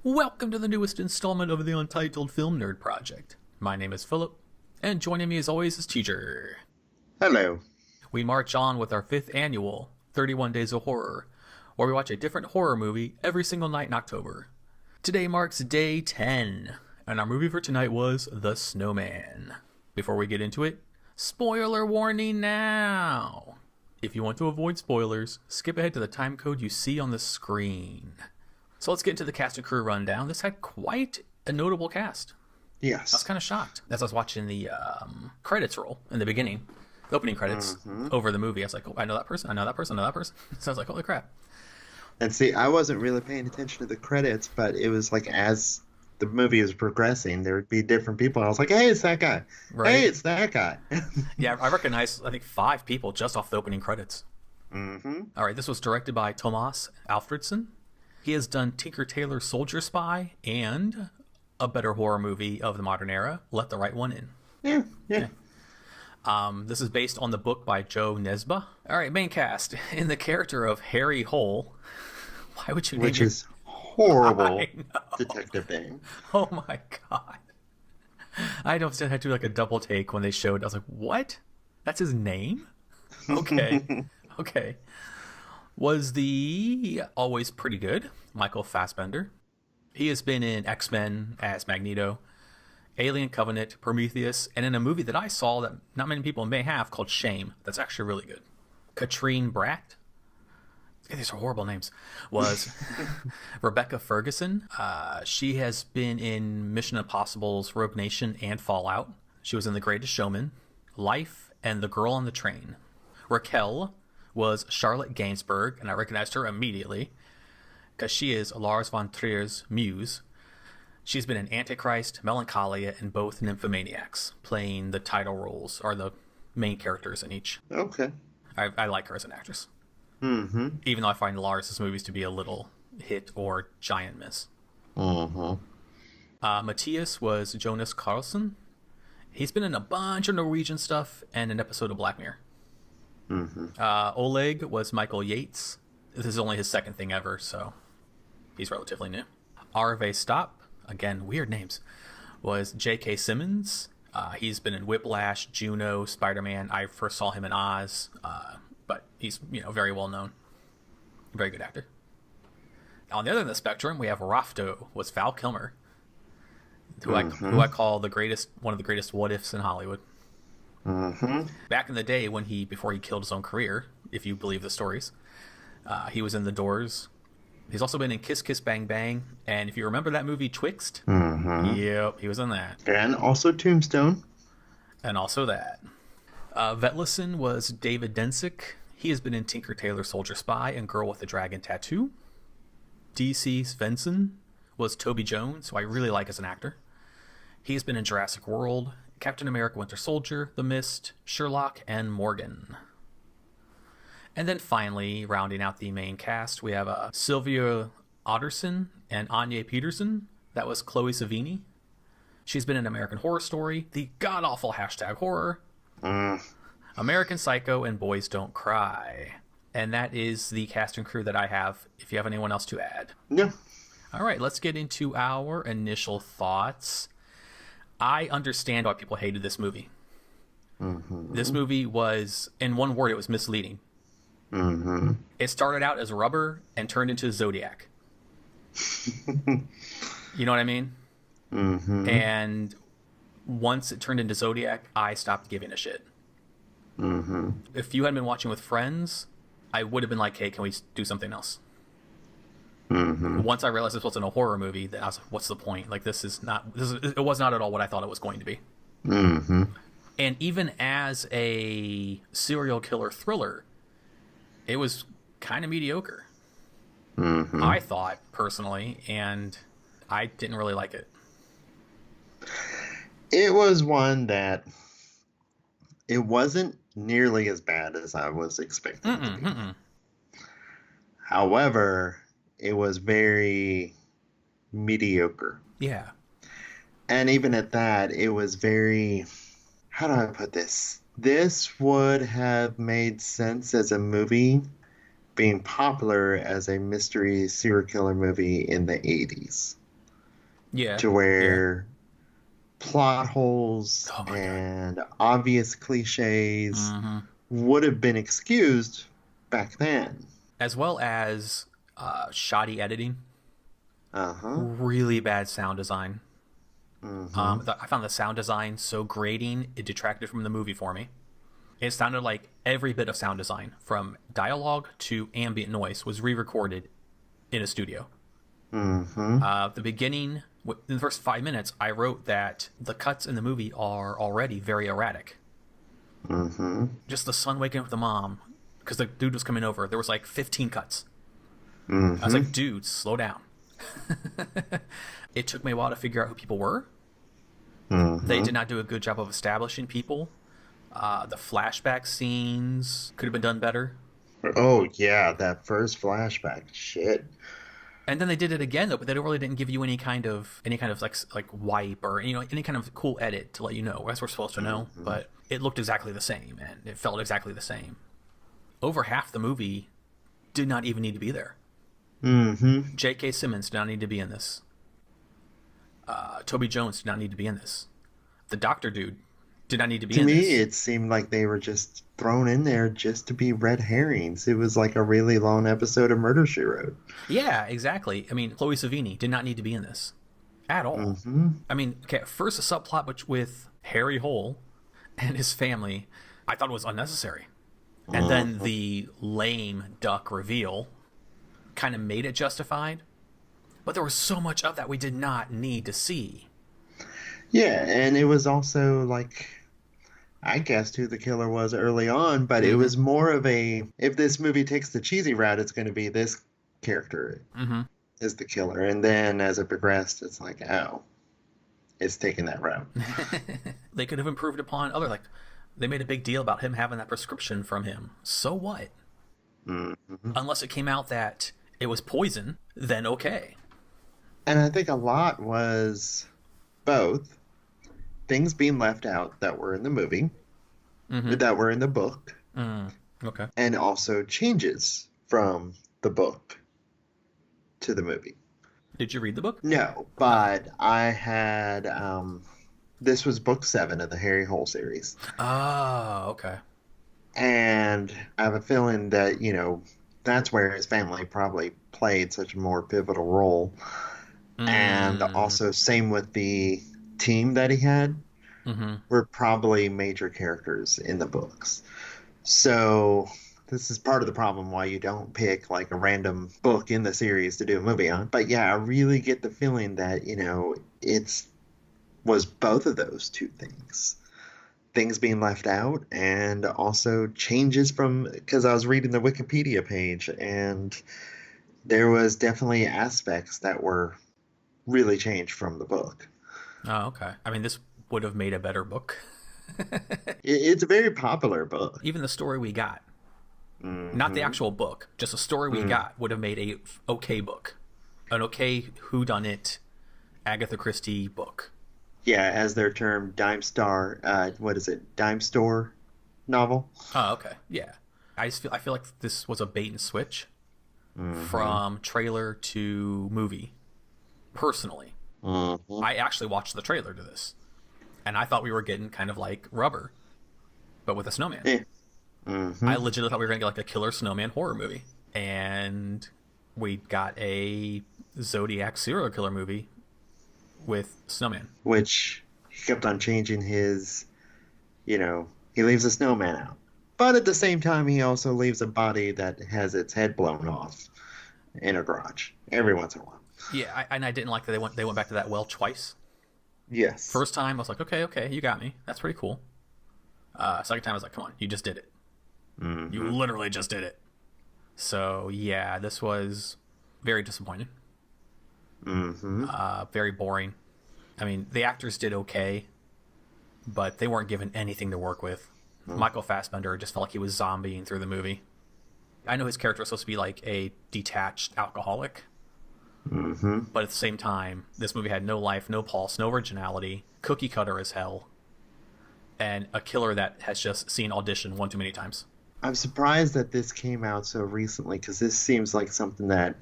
Welcome to the newest installment of the Untitled Film Nerd Project. My name is Philip, and joining me as always is Teacher. Hello. We march on with our 5th annual 31 Days of Horror, where we watch a different horror movie every single night in October. Today marks day 10, and our movie for tonight was The Snowman. Before we get into it, spoiler warning now! If you want to avoid spoilers, skip ahead to the time code you see on the screen. So let's get into the cast and crew rundown. This had quite a notable cast. Yes. I was kind of shocked as I was watching the credits roll in the beginning, the opening credits over the movie. I was like, oh, I know that person, I know that person, I know that person. So I was like, holy crap. And see, I wasn't really paying attention to the credits, but it was like as the movie was progressing, there would be different people. And I was like, hey, it's that guy. Right? Hey, it's that guy. Yeah, I recognized, I think, 5 people just off the opening credits. Mm-hmm. All right, this was directed by Tomas Alfredson. He has done Tinker Tailor Soldier Spy and a better horror movie of the modern era, Let the Right One In. Yeah. This is based on the book by Joe Nesba. All right, main cast. In the character of Harry Hole. Why would you name Which is horrible I know. detective name. Oh my god. I had to do like a double take when they showed. I was like, what? That's his name? Okay. Okay. Was the always pretty good Michael Fassbender. He has been in X-Men as Magneto, Alien Covenant, Prometheus, and in a movie that I saw that not many people may have called Shame. That's actually really good. Katrine Bratt. These are horrible names. Was Rebecca Ferguson. She has been in Mission Impossible's Rogue Nation and Fallout. She was in The Greatest Showman, Life, and The Girl on the Train. Raquel was Charlotte Gainsbourg, and I recognized her immediately because she is Lars von Trier's muse. She's been in Antichrist, Melancholia, and both Nymphomaniacs, playing the title roles, or the main characters in each. Okay. I like her as an actress. Mm-hmm. Even though I find Lars' movies to be a little hit or giant miss. Mm-hmm. Matthias was Jonas Carlson. He's been in a bunch of Norwegian stuff and an episode of Black Mirror. Mm-hmm. Oleg was Michael Yates. This is only his 2nd thing ever, so he's relatively new. Arve Stop, again, weird names, was J.K. Simmons. He's been in Whiplash, Juno, Spider-Man. I first saw him in Oz, but he's very well known. Very good actor. On the other end of the spectrum, we have Rafto, was Val Kilmer, who I call one of the greatest what-ifs in Hollywood. Mm-hmm. Back in the day before he killed his own career, if you believe the stories, he was in The Doors. He's also been in Kiss Kiss Bang Bang, and if you remember that movie Twixt, Yep, he was in that. And also Tombstone. And also that. Vetlison was David Densick. He has been in Tinker Tailor Soldier Spy and Girl with the Dragon Tattoo. D.C. Svensson was Toby Jones, who I really like as an actor. He's been in Jurassic World, Captain America Winter Soldier, The Mist, Sherlock, and Morgan. And then finally, rounding out the main cast, we have Sylvia Otterson and Anya Peterson. That was Chloe Savini. She's been in American Horror Story, the god-awful #horror, American Psycho, and Boys Don't Cry. And that is the cast and crew that I have, if you have anyone else to add. No. All right, let's get into our initial thoughts. I understand why people hated this movie. Mm-hmm. This movie was, in one word, it was misleading. Mm-hmm. It started out as Rubber and turned into Zodiac. You know what I mean? Mm-hmm. And once it turned into Zodiac, I stopped giving a shit. Mm-hmm. If you had been watching with friends, I would have been like, hey, can we do something else? Mm-hmm. Once I realized this wasn't a horror movie, then I was like, what's the point? Like, it was not at all what I thought it was going to be. Mm-hmm. And even as a serial killer thriller, it was kind of mediocre. Mm-hmm. I thought, personally, and I didn't really like it. It was one that it wasn't nearly as bad as I was expecting it to be. However, it was very mediocre. Yeah. And even at that, it was very... How do I put this? This would have made sense as a movie being popular as a mystery serial killer movie in the 80s. Yeah. to Yeah. where plot holes Oh my God. and obvious cliches Hmm. would have been excused back then. As well as shoddy editing, Uh-huh. really bad sound design. Mm-hmm. I found the sound design so grating, it detracted from the movie for me. It sounded like every bit of sound design, from dialogue to ambient noise, was re-recorded in a studio. Mm-hmm. The beginning, in the first 5 minutes, I wrote that the cuts in the movie are already very erratic. Mm-hmm. Just the son waking up with the mom, because the dude was coming over. There was like 15 cuts. I was Mm-hmm. like, dude, slow down. It took me a while to figure out who people were. They Mm-hmm. did not do a good job of establishing people. The flashback scenes could have been done better. Oh yeah, that first flashback. Shit. And then they did it again though, but they really didn't give you any kind of like wipe or any kind of cool edit to let you know. As we're supposed to know, Mm-hmm. but it looked exactly the same and it felt exactly the same. Over half the movie did not even need to be there. Mm-hmm. J.K. Simmons did not need to be in this. Toby Jones did not need to be in this. The Doctor dude did not need to be To in me, this. it seemed like they were just thrown in there just to be red herrings. It was like a really long episode of Murder, She Wrote. Yeah, exactly. I mean, Chloe Savini did not need to be in this at all. Mm-hmm. I mean, okay, first a subplot with Harry Hole and his family, I thought it was unnecessary. And then Mm-hmm. the lame duck reveal kind of made it justified. But there was so much of that we did not need to see. Yeah, and it was also like I guessed who the killer was early on, but it Mm-hmm. was more of a if this movie takes the cheesy route, it's going to be this character Mm-hmm. is the killer. And then as it progressed, it's like, oh, it's taking that route. They could have improved upon other, like, they made a big deal about him having that prescription from him. So what? Mm-hmm. Unless it came out that it was poison, then okay. And I think a lot was both things being left out that were in the movie, Mm-hmm. that were in the book, Okay. and also changes from the book to the movie. Did you read the book? No, Oh. but I had this was book 7 of the Harry Hole series. Oh, okay. And I have a feeling that, that's where his family probably played such a more pivotal role. And Mm. also same with the team that he had Mm-hmm. were probably major characters in the books. So this is part of the problem why you don't pick like a random book in the series to do a movie on. But yeah, I really get the feeling that, it's was both of those two things. Things being left out and also changes from because I was reading the Wikipedia page and there was definitely aspects that were really changed from the book. Oh, okay. I mean, this would have made a better book. It's a very popular book. Even the story we got, not the Hmm. actual book, just the story we got would have made a okay book, an okay whodunit Agatha Christie book. Yeah, as their term, dime star. What is it? Dime store novel. Oh, okay. Yeah. I feel like this was a bait and switch Hmm. from trailer to movie. Personally, Hmm. I actually watched the trailer to this, and I thought we were getting kind of like Rubber, but with a snowman. Yeah. Hmm. I legitimately thought we were gonna get like a killer snowman horror movie, and we got a Zodiac serial killer movie with snowman. Which he kept on changing his. He leaves a snowman out, but at the same time, he also leaves a body that has its head blown off in a garage every once in a while. Yeah, and I didn't like that they went back to that well twice. Yes. First time I was like, okay, you got me. That's pretty cool. Second time I was like, come on, you just did it. You Hmm. literally just did it. So yeah, this was very disappointing. Hmm. Very boring. I mean, the actors did okay, but they weren't given anything to work with. Michael Fassbender just felt like he was zombieing through the movie. I know his character was supposed to be like a detached alcoholic, Hmm. but at the same time, this movie had no life, no pulse, no originality, cookie cutter as hell, and a killer that has just seen audition one too many times. I'm surprised that this came out so recently because this seems like something that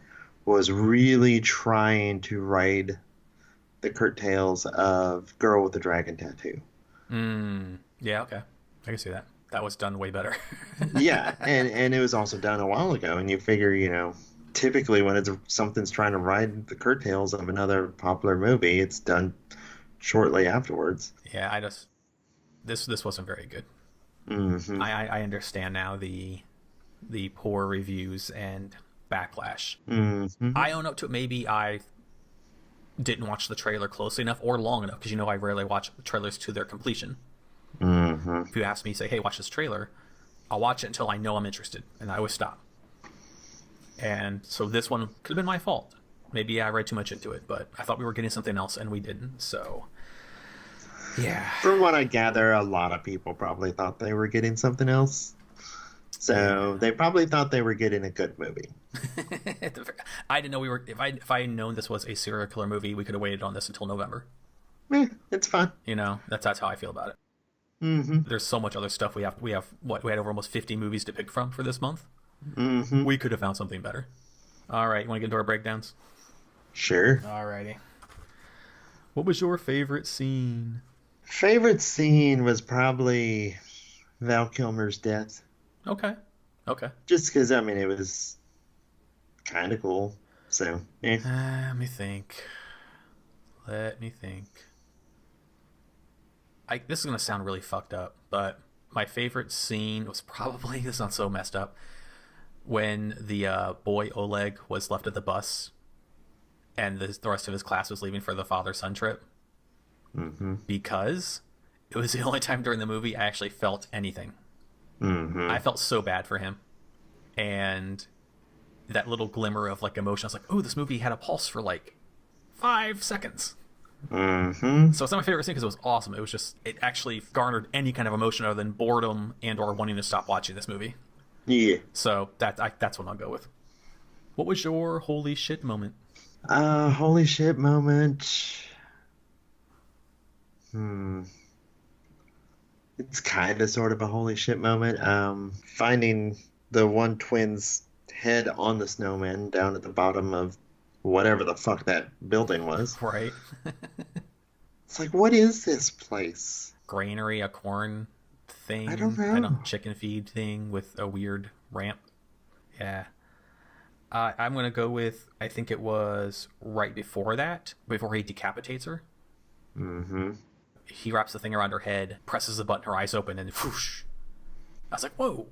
was really trying to ride the curtails of Girl with the Dragon Tattoo. Yeah, okay. I can see that. That was done way better. Yeah, and it was also done a while ago, and you figure, typically when something's trying to ride the curtails of another popular movie, it's done shortly afterwards. Yeah, this wasn't very good. Hmm. I understand now the poor reviews and backlash. Hmm. I own up to it. Maybe I didn't watch the trailer closely enough or long enough, because I rarely watch trailers to their completion. Hmm. If you ask me, say, hey, watch this trailer, I'll watch it until I know I'm interested, and I always stop. And so this one could have been my fault. Maybe I read too much into it, but I thought we were getting something else, and we didn't. So, yeah. From what I gather, a lot of people probably thought they were getting something else. So they probably thought they were getting a good movie. I didn't know we were. If I had known this was a serial killer movie, we could have waited on this until November. It's fun. That's how I feel about it. Hmm. There's so much other stuff we have. We had over almost 50 movies to pick from for this month. Hmm. We could have found something better. All right, you want to get into our breakdowns? Sure. Alrighty. What was your favorite scene? Favorite scene was probably Val Kilmer's death. Okay. Just because, it was kind of cool. So, yeah. Let me think. This is going to sound really fucked up, but my favorite scene was probably, this sounds so messed up, when the boy Oleg was left at the bus and the rest of his class was leaving for the father-son trip. Mm-hmm. Because it was the only time during the movie I actually felt anything. Mm-hmm. I felt so bad for him. And that little glimmer of emotion, I was like, oh, this movie had a pulse for 5 seconds. Mm-hmm. So it's not my favorite scene because it was awesome. It was just, it actually garnered any kind of emotion other than boredom and or wanting to stop watching this movie. Yeah. So that's what I'll go with. What was your holy shit moment? Holy shit moment. It's kind of sort of a holy shit moment. Finding the one twin's head on the snowman down at the bottom of whatever the fuck that building was. Right. It's what is this place? Granary, a corn thing. I don't know. Chicken feed thing with a weird ramp. Yeah. I'm going to go with, I think it was right before that, before he decapitates her. Mm-hmm. He wraps the thing around her head, presses the button, her eyes open, and whoosh. I was like, whoa.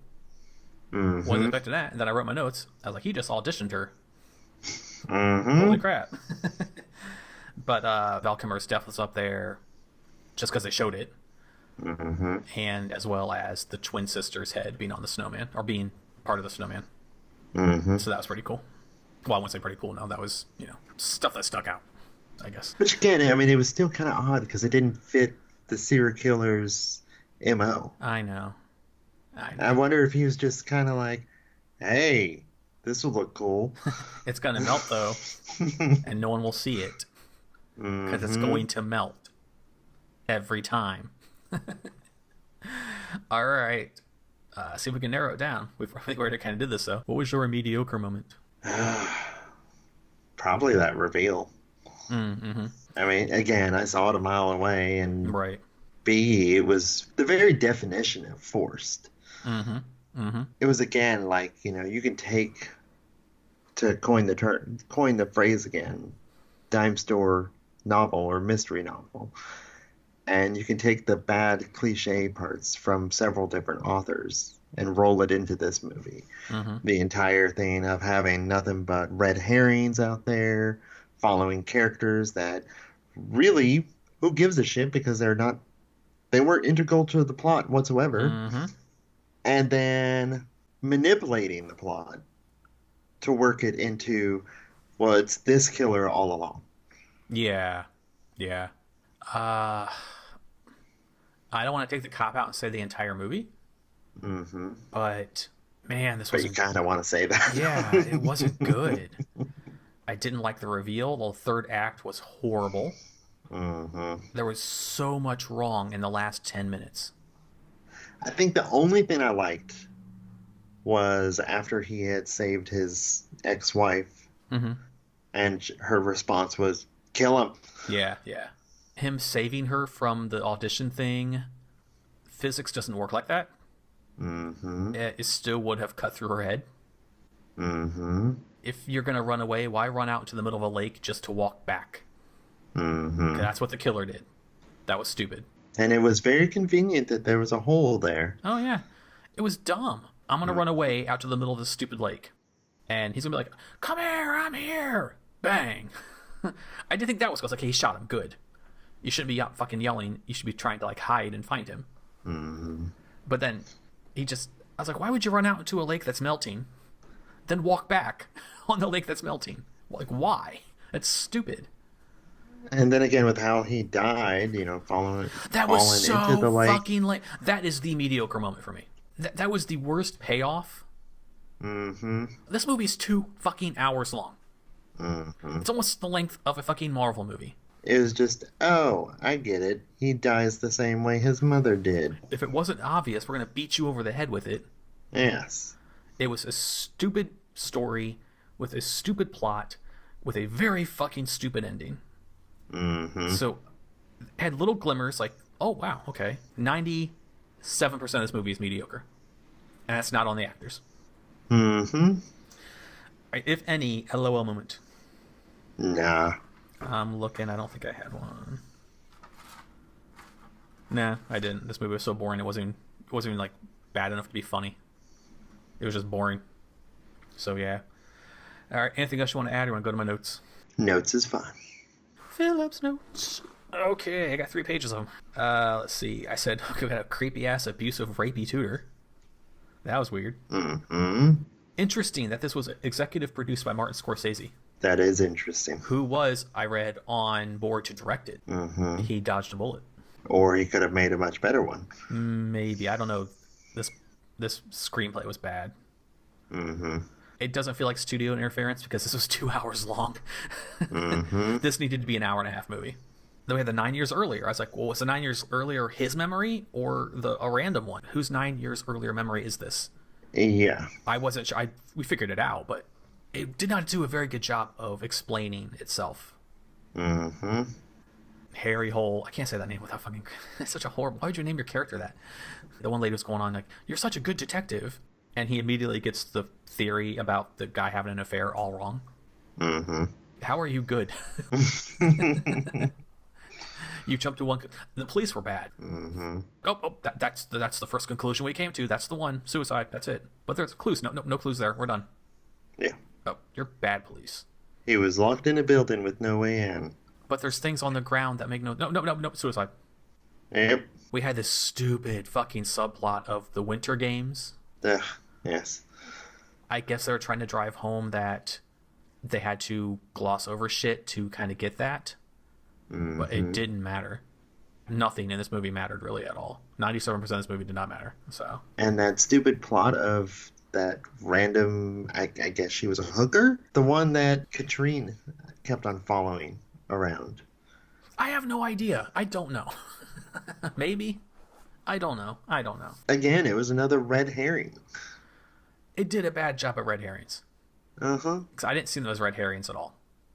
Mm-hmm. Wasn't expecting that. And then I wrote my notes. I was like, he just auditioned her. Mm-hmm. Holy crap. But Val Kilmer's death was up there just because they showed it. Mm-hmm. And as well as the twin sister's head being on the snowman, or being part of the snowman. Mm-hmm. So that was pretty cool. Well, I wouldn't say pretty cool. No, that was, stuff that stuck out, I guess. Which again, it was still kind of odd because it didn't fit the serial killer's MO. I know. I wonder if he was just kind of like, hey, this will look cool. It's going to melt, though, and no one will see it because it's going to melt every time. All right. See if we can narrow it down. I think we already kind of did this, though. What was your mediocre moment? Probably that reveal. Mm-hmm. Again, I saw it a mile away, and right. B, it was the very definition of forced. Mm-hmm. Mm-hmm. It was again you can take, to coin the phrase again, dime store novel or mystery novel, and you can take the bad cliche parts from several different authors and roll it into this movie. Mm-hmm. The entire thing of having nothing but red herrings out there, following characters that really, who gives a shit, because they weren't integral to the plot whatsoever. Mm-hmm. And then manipulating the plot to work it into, well, it's this killer all along. Yeah. I don't want to take the cop out and say the entire movie. Mm-hmm. But man, But you kind of want to say that. Yeah, it wasn't good. I didn't like the reveal. The third act was horrible. Mm-hmm. There was so much wrong in the last 10 minutes. I think the only thing I liked was after he had saved his ex-wife, mm-hmm. and her response was, Kill him. Yeah, yeah. Him saving her from the audition thing, physics doesn't work like that. Mm-hmm. It still would have cut through her head. Mm-hmm. If you're going to run away, why run out into the middle of a lake just to walk back? Mm-hmm. That's what the killer did. That was stupid. And it was very convenient that there was a hole there. Oh, yeah. It was dumb. I'm going to run away out to the middle of this stupid lake. And he's going to be like, come here, I'm here. Bang. I did think that was because, like, he shot him. Good. You shouldn't be out fucking yelling. You should be trying to, like, hide and find him. Mm-hmm. But then I was like, why would you run out into a lake that's melting, then walk back on the lake that's melting? Like, why? That's stupid. And then again, with how he died, falling into the lake. Fucking lame. That is the mediocre moment for me. That was the worst payoff. Mm-hmm. This movie's 2 fucking hours long. Mm-hmm. It's almost the length of a fucking Marvel movie. It was just, I get it. He dies the same way his mother did. If it wasn't obvious, we're going to beat you over the head with it. Yes. It was a stupid story with a stupid plot with a very fucking stupid ending. Mm-hmm. So, it had little glimmers like, oh, wow, okay. 97% of this movie is mediocre. And that's not on the actors. Mm-hmm. If any, LOL moment. Nah. I'm looking. I don't think I had one. Nah, I didn't. This movie was so boring. It wasn't even like bad enough to be funny. It was just boring. So yeah. All right. Anything else you want to add? Or want to go to my notes? Notes is fine. Philip's notes. Okay, I got 3 pages of them. Let's see. I said, okay, we got a creepy ass, abusive, rapey tutor. That was weird. Mm-hmm. Interesting that this was executive produced by Martin Scorsese. That is interesting. Who was, I read, on board to direct it. Mm-hmm. He dodged a bullet. Or he could have made a much better one. Maybe. I don't know. This screenplay was bad. Mm-hmm. It doesn't feel like studio interference because this was 2 hours long. Mm-hmm. This needed to be an 1.5-hour movie. Then we had the 9 years earlier. I was like, well, was the 9 years earlier his memory or a random one? Whose 9 years earlier memory is this? Yeah. I wasn't sure. We figured it out, but it did not do a very good job of explaining itself. Mm-hmm. Harry Hole. I can't say that name without fucking... It's such a horrible... Why would you name your character that? The one lady was going on like, you're such a good detective. And he immediately gets the theory about the guy having an affair all wrong. Mm-hmm. How are you good? You jumped to one... The police were bad. Mm-hmm. That's the first conclusion we came to. That's the one. Suicide. That's it. But there's clues. No clues there. We're done. Yeah. Oh, you're bad police. He was locked in a building with no way in. But there's things on the ground that make no... No. Suicide. Yep. We had this stupid fucking subplot of the Winter Games. Ugh. Yes. I guess they were trying to drive home that they had to gloss over shit to kind of get that. Mm-hmm. But it didn't matter. Nothing in this movie mattered really at all. 97% of this movie did not matter. So. And that stupid plot of that random, I guess she was a hooker? The one that Katrine kept on following around. I have no idea. I don't know. Maybe. I don't know. Again, it was another red herring. It did a bad job at red herrings. Uh-huh. Because I didn't see them as red herrings at all.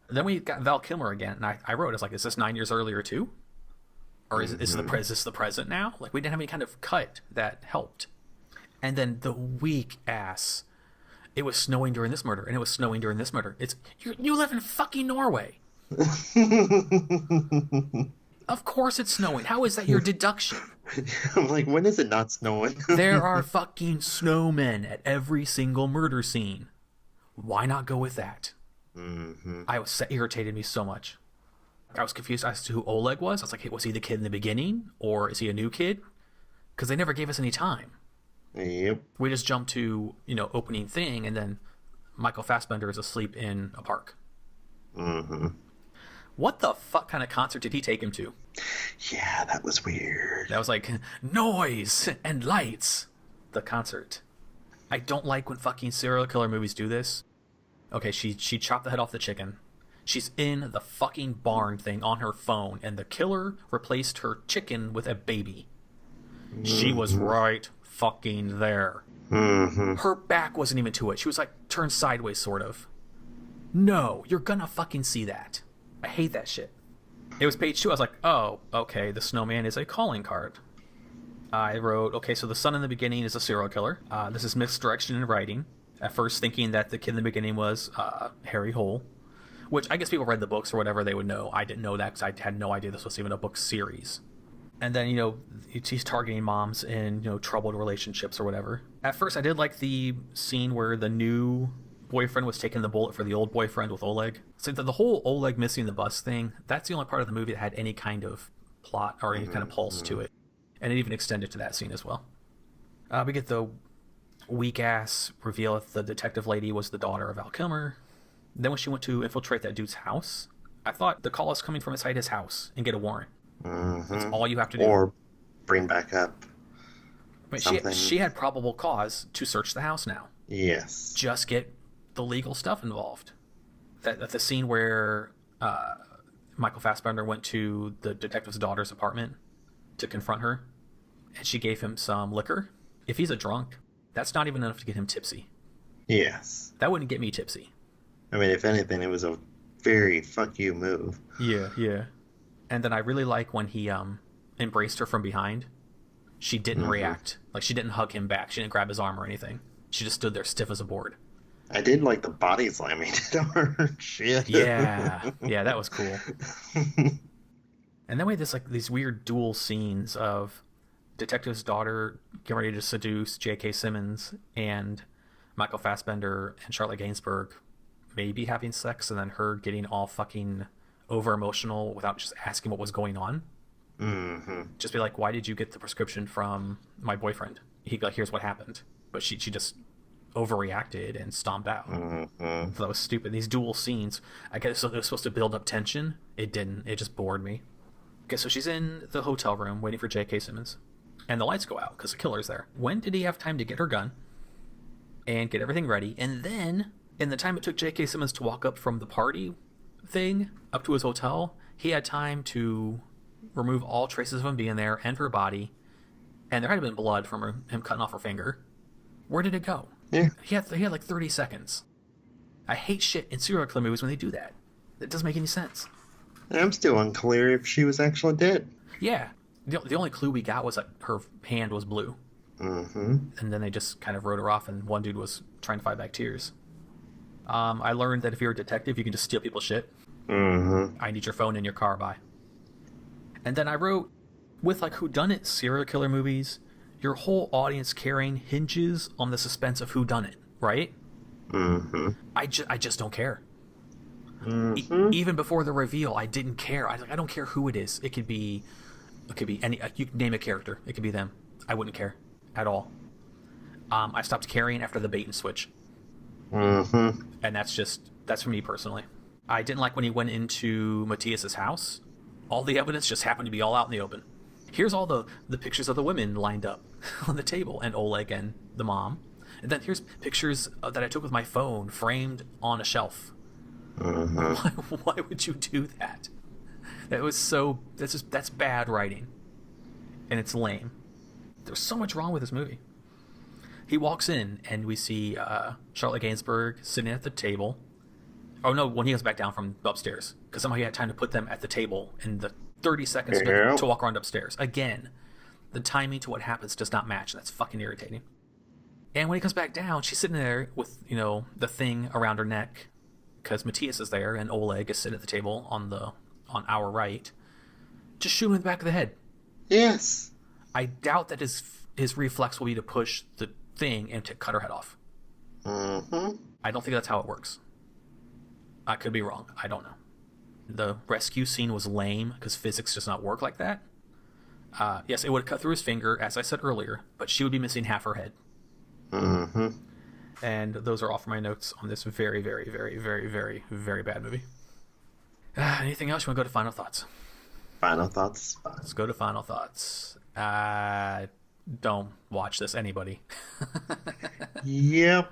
Then we got Val Kilmer again, and I wrote, it's like, is this 9 years earlier too? Or is this the present now? Like, we didn't have any kind of cut that helped. And then the weak ass, it was snowing during this murder, and it was snowing during this murder. You live in fucking Norway. Of course it's snowing. How is that your deduction? I'm like, when is it not snowing? There are fucking snowmen at every single murder scene. Why not go with that? Mm-hmm. Irritated me so much. I was confused as to who Oleg was. I was like, hey, was he the kid in the beginning? Or is he a new kid? Because they never gave us any time. Yep. We just jumped to, opening thing, and then Michael Fassbender is asleep in a park. Mm-hmm. What the fuck kind of concert did he take him to? Yeah, that was weird. That was like, noise and lights. The concert. I don't like when fucking serial killer movies do this. Okay, she chopped the head off the chicken. She's in the fucking barn thing on her phone, and the killer replaced her chicken with a baby. Mm-hmm. She was right fucking there. Mm-hmm. Her back wasn't even to it. She was like turned sideways, sort of. No, you're gonna fucking see that. I hate that shit. It was page 2. I was like, oh, okay, the snowman is a calling card. I wrote, okay, so the son in the beginning is a serial killer. This is misdirection in writing. At first thinking that the kid in the beginning was Harry Hole, which I guess people read the books or whatever, they would know. I didn't know that because I had no idea this was even a book series. And then, he's targeting moms in, troubled relationships or whatever. At first, I did like the scene where the new boyfriend was taking the bullet for the old boyfriend with Oleg. So the whole Oleg missing the bus thing, that's the only part of the movie that had any kind of plot or any kind of pulse to it. And it even extended to that scene as well. We get the weak-ass reveal that the detective lady was the daughter of Val Kilmer. Then when she went to infiltrate that dude's house, I thought the call was coming from inside his house and get a warrant. That's all you have to do. Or bring back up something. She had probable cause to search the house now. Yes. Just get the legal stuff involved. That the scene where Michael Fassbender went to the detective's daughter's apartment to confront her, and she gave him some liquor. If he's a drunk, that's not even enough to get him tipsy. Yes. That wouldn't get me tipsy. I mean, if anything, it was a very fuck you move. Yeah. And then I really like when he embraced her from behind. She didn't react. Like, she didn't hug him back. She didn't grab his arm or anything. She just stood there stiff as a board. I did like the body slamming to her. Shit. Yeah, that was cool. And then we had these weird dual scenes of detective's daughter getting ready to seduce J.K. Simmons and Michael Fassbender and Charlotte Gainsbourg maybe having sex, and then her getting all fucking over emotional without just asking what was going on. Just be like, why did you get the prescription from my boyfriend? He'd be like, here's what happened. But she just overreacted and stomped out. So that was stupid. These dual scenes, I guess it was supposed to build up tension. It didn't. It just bored me. Okay, so she's in the hotel room waiting for J.K. Simmons, and the lights go out because the killer's there. When did he have time to get her gun and get everything ready? And then, in the time it took J.K. Simmons to walk up from the party thing up to his hotel, he had time to remove all traces of him being there and her body, and there had been blood from him cutting off her finger. Where did it go? Yeah. He had like 30 seconds. I hate shit in serial killer movies when they do that. It doesn't make any sense. I'm still unclear if she was actually dead. Yeah. The only clue we got was that her hand was blue. And then they just kind of wrote her off, and one dude was trying to fight back tears. I learned that if you're a detective, you can just steal people's shit. I need your phone in your car, bye. And then I wrote, with whodunit serial killer movies, your whole audience caring hinges on the suspense of whodunit, right? I just don't care. Even before the reveal, I didn't care. I don't care who it is. It could be any. You can name a character. It could be them. I wouldn't care at all. I stopped caring after the bait and switch. And that's for me personally. I didn't like when he went into Matthias's house. All the evidence just happened to be all out in the open. Here's all the pictures of the women lined up on the table, and Oleg and the mom. And then here's pictures that I took with my phone framed on a shelf. Why would you do that? That's bad writing. And it's lame. There's so much wrong with this movie. He walks in, and we see Charlotte Gainsbourg sitting at the table. Oh no, when he goes back down from upstairs. Because somehow he had time to put them at the table in the 30 seconds to walk around upstairs. Again, the timing to what happens does not match. That's fucking irritating. And when he comes back down, she's sitting there with, the thing around her neck. Because Matthias is there, and Oleg is sitting at the table on our right. Just shoot him in the back of the head. Yes. I doubt that his reflex will be to push the thing and to cut her head off. I don't think that's how it works. I could be wrong. I don't know. The rescue scene was lame because physics does not work like that. Yes, it would have cut through his finger, as I said earlier, but she would be missing half her head. And those are all for my notes on this very, very, very, very, very, very bad movie. Anything else? You want to go to final thoughts? Final thoughts? Let's go to final thoughts. Don't watch this, anybody. Yep.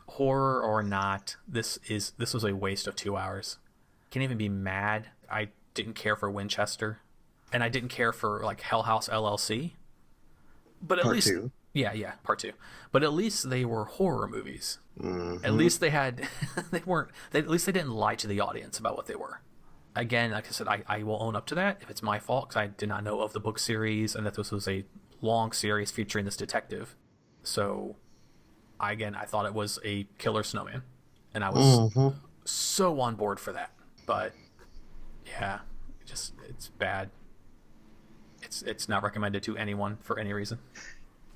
Horror or not, this was a waste of 2 hours. Can't even be mad. I didn't care for Winchester, and I didn't care for Hell House LLC. But at least, yeah, part 2. But at least they were horror movies. At least they had, at least they didn't lie to the audience about what they were. again, like I said, I will own up to that if it's my fault, because I did not know of the book series and that this was a long series featuring this detective. So, I thought it was a killer snowman, and I was so on board for that. But yeah, it's bad. It's not recommended to anyone for any reason.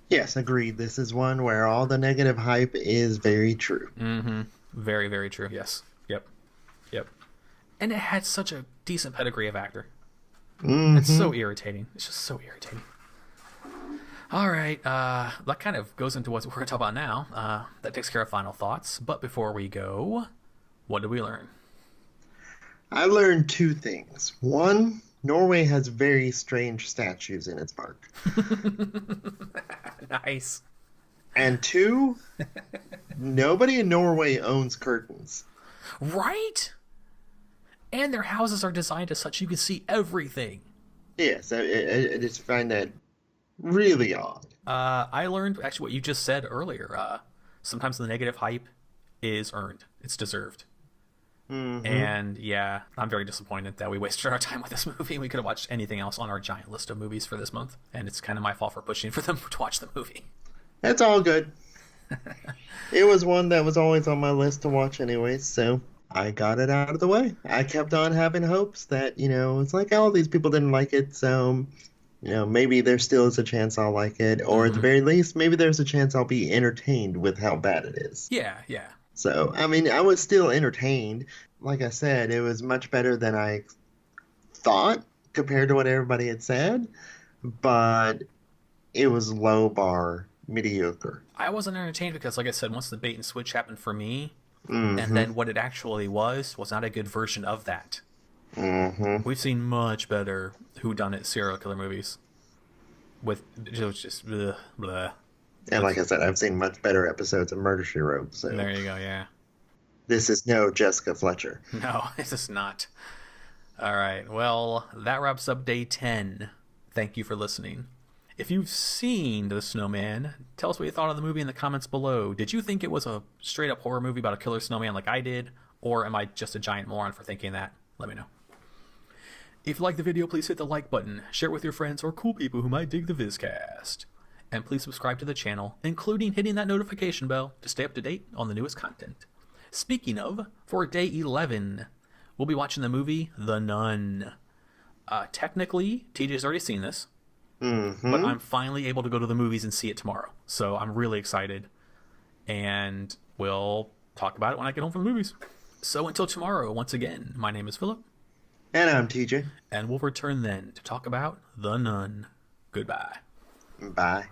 Yes, agreed. This is one where all the negative hype is very true. Mm-hmm. Very, very true. Yes. Yep. And it had such a decent pedigree of actor. It's so irritating. It's just so irritating. All right. That kind of goes into what we're going to talk about now. That takes care of final thoughts. But before we go, what did we learn? I learned two things. One, Norway has very strange statues in its park. Nice. And two, nobody in Norway owns curtains. Right? And their houses are designed as such you can see everything. Yes, I just find that really odd. I learned actually what you just said earlier. Sometimes the negative hype is earned. It's deserved. And yeah, I'm very disappointed that we wasted our time with this movie. We could have watched anything else on our giant list of movies for this month. And it's kind of my fault for pushing for them to watch the movie. That's all good. It was one that was always on my list to watch anyway, so I got it out of the way. I kept on having hopes that, it's like, oh, these people didn't like it, so, maybe there still is a chance I'll like it, or at the very least, maybe there's a chance I'll be entertained with how bad it is. Yeah. So, I was still entertained. Like I said, it was much better than I thought compared to what everybody had said, but it was low bar mediocre. I wasn't entertained because, like I said, once the bait and switch happened for me, and then what it actually was not a good version of that. We've seen much better whodunit serial killer movies with just blah, blah. And like I said, I've seen much better episodes of Murder, She Wrote. So there you go, yeah. This is no Jessica Fletcher. No, this is not. All right, well, that wraps up day 10. Thank you for listening. If you've seen The Snowman, tell us what you thought of the movie in the comments below. Did you think it was a straight-up horror movie about a killer snowman like I did? Or am I just a giant moron for thinking that? Let me know. If you like the video, please hit the like button, share it with your friends or cool people who might dig the Vizcast. And please subscribe to the channel, including hitting that notification bell to stay up to date on the newest content. Speaking of, for day 11, we'll be watching the movie The Nun. Technically, TJ's already seen this, but I'm finally able to go to the movies and see it tomorrow. So I'm really excited, and we'll talk about it when I get home from the movies. So until tomorrow, once again, my name is Philip. And I'm TJ. And we'll return then to talk about The Nun. Goodbye. Bye.